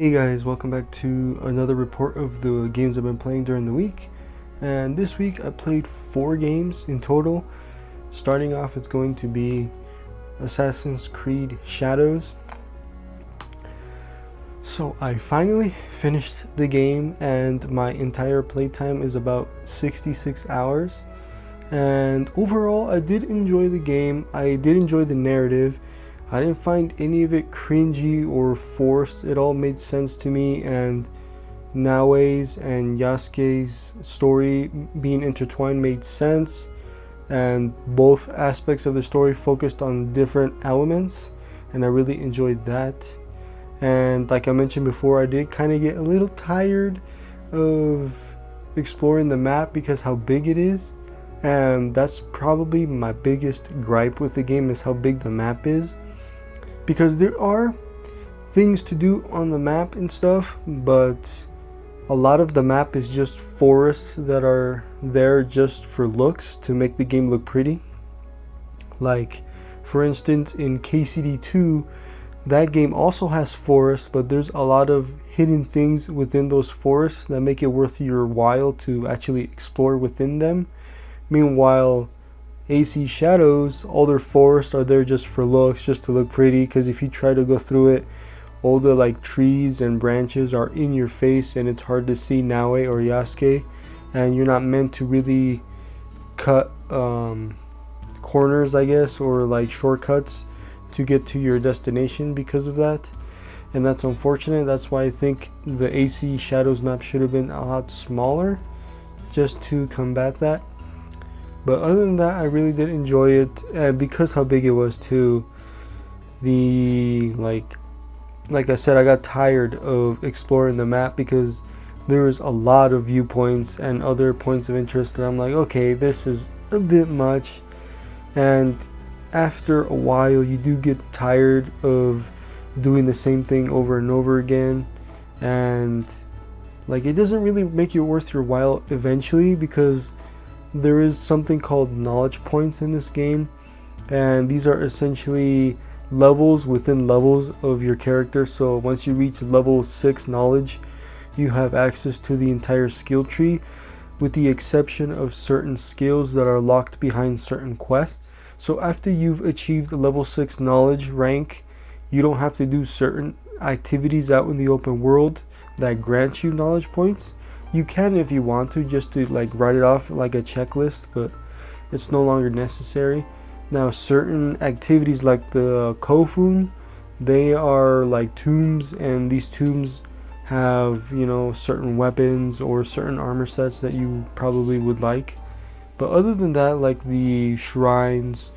Hey guys, welcome back to another report of the games I've been playing during the week. And this week I played 4 games in total. Starting off, it's going to be Assassin's Creed Shadows. So I finally finished the game and my entire playtime is about 66 hours. And overall, I did enjoy the game. I did enjoy the narrative. I didn't find any of it cringy or forced. It all made sense to me, and Naoe's and Yasuke's story being intertwined made sense, and both aspects of the story focused on different elements, and I really enjoyed that. And like I mentioned before, I did kind of get a little tired of exploring the map because how big it is, and that's probably my biggest gripe with the game, is how big the map is. Because there are things to do on the map and stuff, but a lot of the map is just forests that are there just for looks, to make the game look pretty. Like, for instance, in KCD2, that game also has forests, but there's a lot of hidden things within those forests that make it worth your while to actually explore within them. Meanwhile, AC Shadows, all their forests are there just for looks, just to look pretty, because if you try to go through it, all the like trees and branches are in your face and it's hard to see Naoe or Yasuke, and you're not meant to really cut corners, I guess, or like shortcuts to get to your destination because of that, and that's unfortunate. That's why I think the AC Shadows map should have been a lot smaller, just to combat that. But other than that, I really did enjoy it, and because how big it was too, the like I said, I got tired of exploring the map because there was a lot of viewpoints and other points of interest that I'm like, okay, this is a bit much. And after a while, you do get tired of doing the same thing over and over again, and like it doesn't really make it worth your while eventually, because there is something called knowledge points in this game, and these are essentially levels within levels of your character. So once you reach level 6 knowledge, you have access to the entire skill tree, with the exception of certain skills that are locked behind certain quests. So after you've achieved level 6 knowledge rank, you don't have to do certain activities out in the open world that grant you knowledge points. You can if you want to, just to like write it off like a checklist, but it's no longer necessary. Now, certain activities like the Kofun, they are like tombs, and these tombs have, you know, certain weapons or certain armor sets that you probably would like. But other than that, like the shrines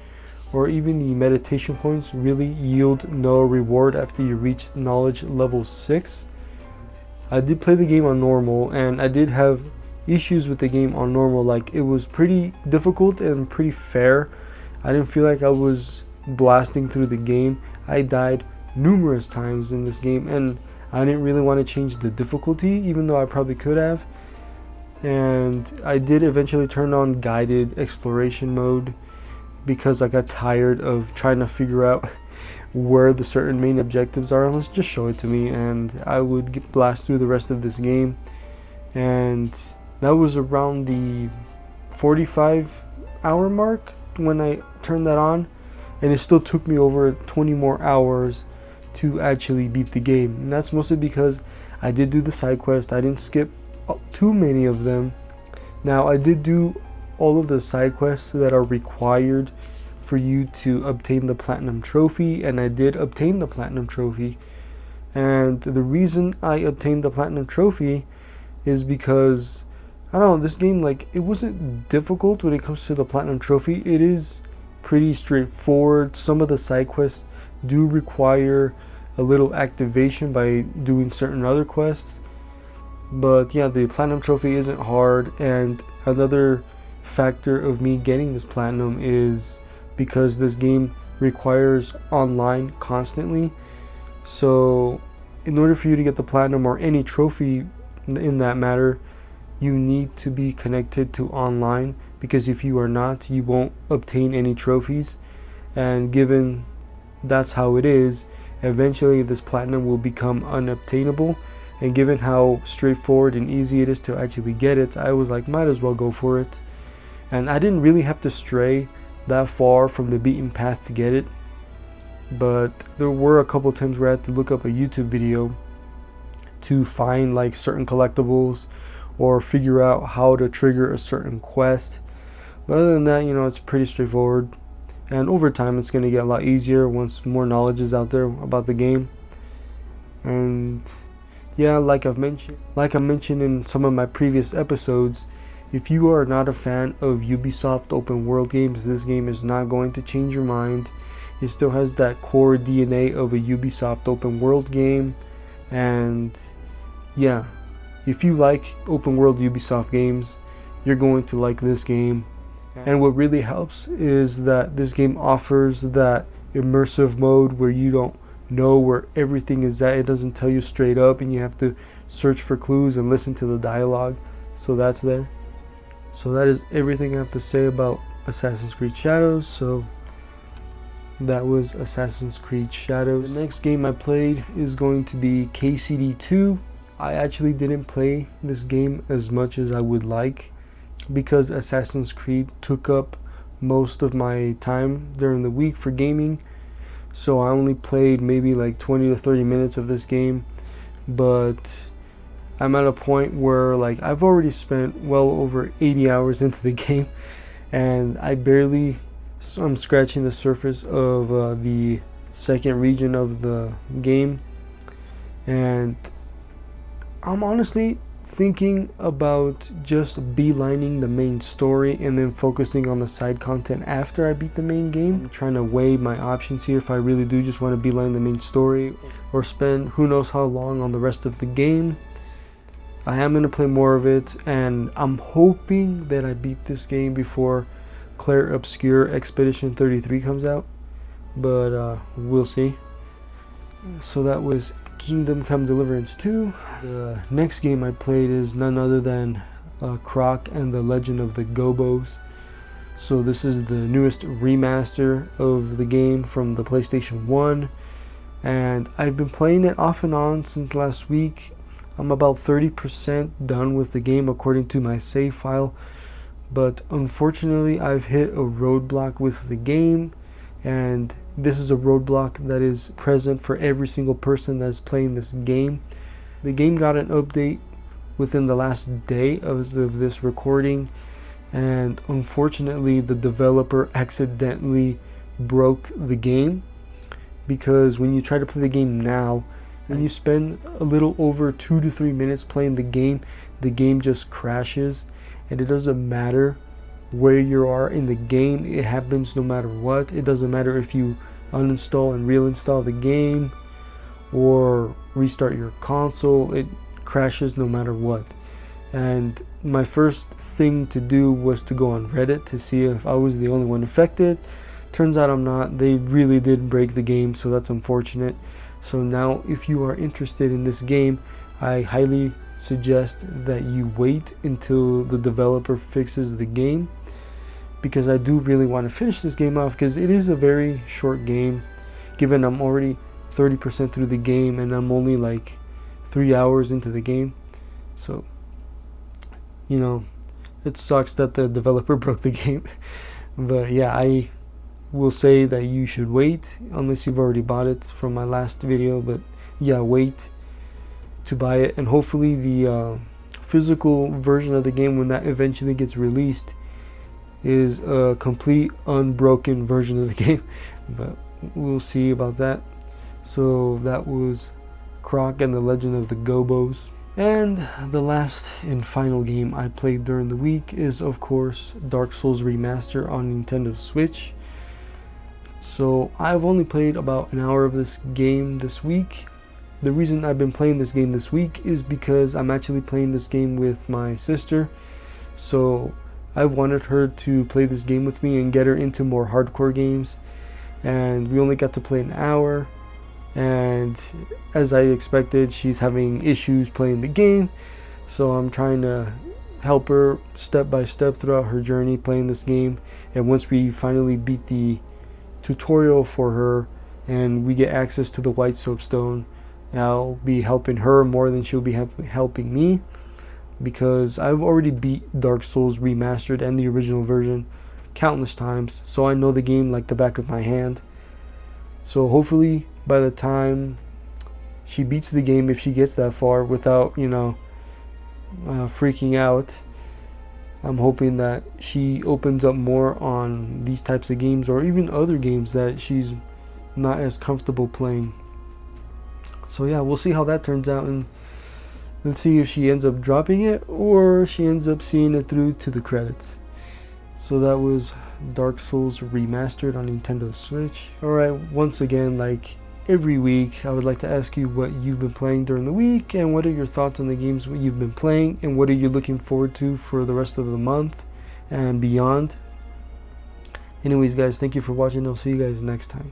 or even the meditation points really yield no reward after you reach knowledge level 6. I did play the game on normal, and I did have issues with the game on normal. Like, it was pretty difficult and pretty fair. I didn't feel like I was blasting through the game. I died numerous times in this game, and I didn't really want to change the difficulty, even though I probably could have. And I did eventually turn on guided exploration mode because I got tired of trying to figure out where the certain main objectives are. Let's just show it to me, and I would blast through the rest of this game. And that was around the 45-hour mark when I turned that on, and it still took me over 20 more hours to actually beat the game. And that's mostly because I did do the side quest. I didn't skip too many of them. Now, I did do all of the side quests that are required for you to obtain the platinum trophy, and I did obtain the platinum trophy. And the reason I obtained the platinum trophy is because, I don't know, this game, like, it wasn't difficult when it comes to the platinum trophy. It is pretty straightforward. Some of the side quests do require a little activation by doing certain other quests, but yeah, the platinum trophy isn't hard. And another factor of me getting this platinum is because this game requires online constantly. So in order for you to get the platinum or any trophy in that matter, you need to be connected to online, because if you are not, you won't obtain any trophies. And given that's how it is, eventually this platinum will become unobtainable. And given how straightforward and easy it is to actually get it, I was like, might as well go for it. And I didn't really have to stray that far from the beaten path to get it, but there were a couple times where I had to look up a YouTube video to find like certain collectibles or figure out how to trigger a certain quest. But other than that, it's pretty straightforward, and over time it's going to get a lot easier once more knowledge is out there about the game. And yeah, like I mentioned in some of my previous episodes, if you are not a fan of Ubisoft open world games, this game is not going to change your mind. It still has that core DNA of a Ubisoft open world game. And yeah, if you like open world Ubisoft games, you're going to like this game. And what really helps is that this game offers that immersive mode where you don't know where everything is at. It doesn't tell you straight up, and you have to search for clues and listen to the dialogue. So that's there. So that is everything I have to say about Assassin's Creed Shadows. So that was Assassin's Creed Shadows. The next game I played is going to be KCD 2. I actually didn't play this game as much as I would like, because Assassin's Creed took up most of my time during the week for gaming. So I only played maybe like 20 to 30 minutes of this game, but I'm at a point where like I've already spent well over 80 hours into the game, and I'm scratching the surface of the second region of the game. And I'm honestly thinking about just beelining the main story and then focusing on the side content after I beat the main game. I'm trying to weigh my options here if I really do just want to beeline the main story or spend who knows how long on the rest of the game. I am going to play more of it, and I'm hoping that I beat this game before Clair Obscur Expedition 33 comes out, but we'll see. So that was Kingdom Come Deliverance 2. The next game I played is none other than Croc and the Legend of the Gobos. So this is the newest remaster of the game from the PlayStation 1, and I've been playing it off and on since last week. I'm about 30% done with the game according to my save file, but unfortunately I've hit a roadblock with the game, and this is a roadblock that is present for every single person that's playing this game. The game got an update within the last day of this recording, and unfortunately the developer accidentally broke the game, because when you try to play the game now, when you spend a little over 2 to 3 minutes playing the game just crashes, and it doesn't matter where you are in the game. It happens no matter what. It doesn't matter if you uninstall and reinstall the game or restart your console, it crashes no matter what. And my first thing to do was to go on Reddit to see if I was the only one affected. Turns out I'm not. They really did break the game, so that's unfortunate. So now if you are interested in this game, I highly suggest that you wait until the developer fixes the game, because I do really want to finish this game off, because it is a very short game, given I'm already 30% through the game and I'm only like 3 hours into the game. So it sucks that the developer broke the game. But yeah, I will say that you should wait unless you've already bought it from my last video. But yeah, wait to buy it, and hopefully the physical version of the game, when that eventually gets released, is a complete unbroken version of the game. But we'll see about that. So that was Croc and the Legend of the Gobos. And the last and final game I played during the week is, of course, Dark Souls Remastered on Nintendo Switch. So I've only played about an hour of this game this week. The reason I've been playing this game this week is because I'm actually playing this game with my sister. So I've wanted her to play this game with me and get her into more hardcore games. And we only got to play an hour. And as I expected, she's having issues playing the game. So I'm trying to help her step by step throughout her journey playing this game. And once we finally beat the tutorial for her, and we get access to the white soapstone. I'll be helping her more than she'll be helping me, because I've already beat Dark Souls Remastered and the original version countless times, so I know the game like the back of my hand. So hopefully by the time she beats the game, if she gets that far without, freaking out, I'm hoping that she opens up more on these types of games, or even other games that she's not as comfortable playing. So yeah, we'll see how that turns out, and let's see if she ends up dropping it or she ends up seeing it through to the credits. So that was Dark Souls Remastered on Nintendo Switch. Alright, once again, like every week, I would like to ask you what you've been playing during the week, and what are your thoughts on the games you've been playing, and what are you looking forward to for the rest of the month and beyond. Anyways guys, thank you for watching. I'll see you guys next time.